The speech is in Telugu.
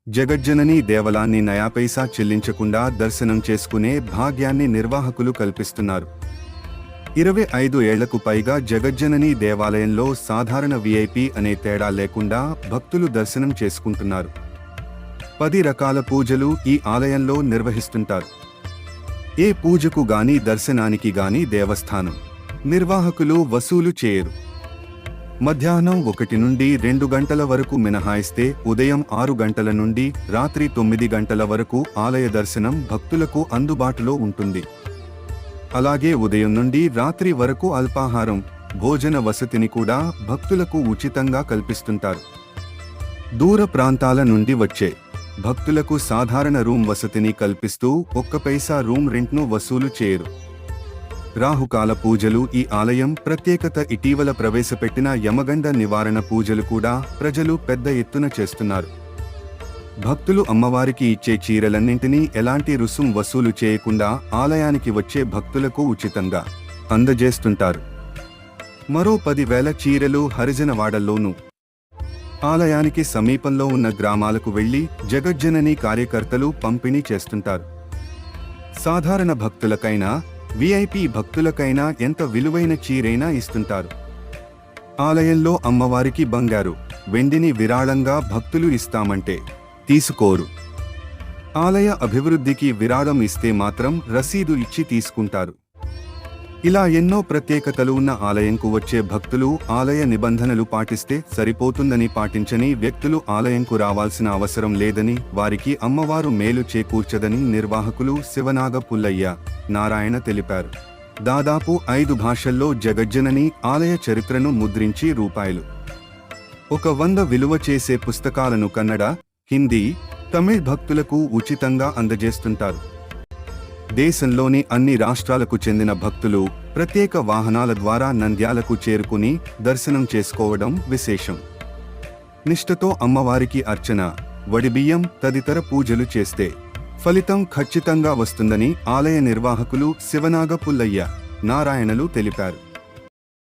జగజ్జనని దేవలాన్ని నయాపైసా చెల్లించకుండా దర్శనం చేసుకునే భాగ్యాన్ని నిర్వాహకులు కల్పిస్తున్నారు. 25 ఏళ్లకు పైగా జగజ్జనని దేవాలయంలో సాధారణ విఐపి అనే తేడా లేకుండా భక్తులు దర్శనం చేసుకుంటున్నారు. 10 రకాల పూజలు ఈ ఆలయంలో నిర్వహిస్తుంటారు. ఏ పూజకు గాని దర్శనానికి గాని దేవస్థానం నిర్వాహకులు వసూలు చేయరు. మధ్యాహ్నం 1 నుండి 2 గంటల వరకు మినహాయిస్తే ఉదయం 6 గంటల నుండి రాత్రి 9 గంటల వరకు ఆలయ దర్శనం భక్తులకు అందుబాటులో ఉంటుంది. అలాగే ఉదయం నుండి రాత్రి వరకు అల్పాహారం, భోజన వసతిని కూడా భక్తులకు ఉచితంగా కల్పిస్తుంటారు. దూర ప్రాంతాల నుండి వచ్చే భక్తులకు సాధారణ రూమ్ వసతిని కల్పిస్తూ 1 పైసా రూమ్ రెంట్ను వసూలు చేయరు. రాహుకాల పూజలు ఈ ఆలయం ప్రత్యేకత. ఇటీవల ప్రవేశపెట్టిన యమగండ నివారణ పూజలు కూడా ప్రజలు పెద్ద ఎత్తున చేస్తున్నారు. భక్తులు అమ్మవారికి ఇచ్చే చీరలన్నింటినీ ఎలాంటి రుసుం వసూలు చేయకుండా ఆలయానికి వచ్చే భక్తులకు ఉచితంగా అందజేస్తుంటారు. మరో 10,000 చీరలు హరిజనవాడల్లోనూ ఆలయానికి సమీపంలో ఉన్న గ్రామాలకు వెళ్లి జగజ్జనని కార్యకర్తలు పంపిణీ చేస్తుంటారు. సాధారణ భక్తులకైనా విఐపి భక్తులకైనా ఎంత విలువైన చీరైనా ఇస్తుంటారు. ఆలయంలో అమ్మవారికి బంగారు, వెండిని విరాళంగా భక్తులు ఇస్తామంటే తీసుకోరు. ఆలయ అభివృద్ధికి విరాళం ఇస్తే మాత్రం రసీదు ఇచ్చి తీసుకుంటారు. ఇలా ఎన్నో ప్రత్యేకతలు ఉన్న ఆలయంకు వచ్చే భక్తులు ఆలయ నిబంధనలు పాటిస్తే సరిపోతుందని, పాటించని వ్యక్తులు ఆలయంకు రావాల్సిన అవసరం లేదని, వారికి అమ్మవారు మేలు చేకూర్చదని నిర్వాహకులు శివనాగ పుల్లయ్య, నారాయణ తెలిపారు. దాదాపు 5 భాషల్లో జగజ్జనని ఆలయ చరిత్రను ముద్రించి రూపాయలు 100 విలువ చేసే పుస్తకాలను కన్నడ, హిందీ, తమిళ్ భక్తులకు ఉచితంగా అందజేస్తుంటారు. దేశంలోని అన్ని రాష్ట్రాలకు చెందిన భక్తులు ప్రత్యేక వాహనాల ద్వారా నంద్యాలకు చేరుకుని దర్శనం చేసుకోవడం విశేషం. నిష్ఠతో అమ్మవారికి అర్చన, వడిబియ్యం తదితర పూజలు చేస్తే ఫలితం ఖచ్చితంగా వస్తుందని ఆలయ నిర్వాహకులు శివనాగ పుల్లయ్య, నారాయణలు తెలిపారు.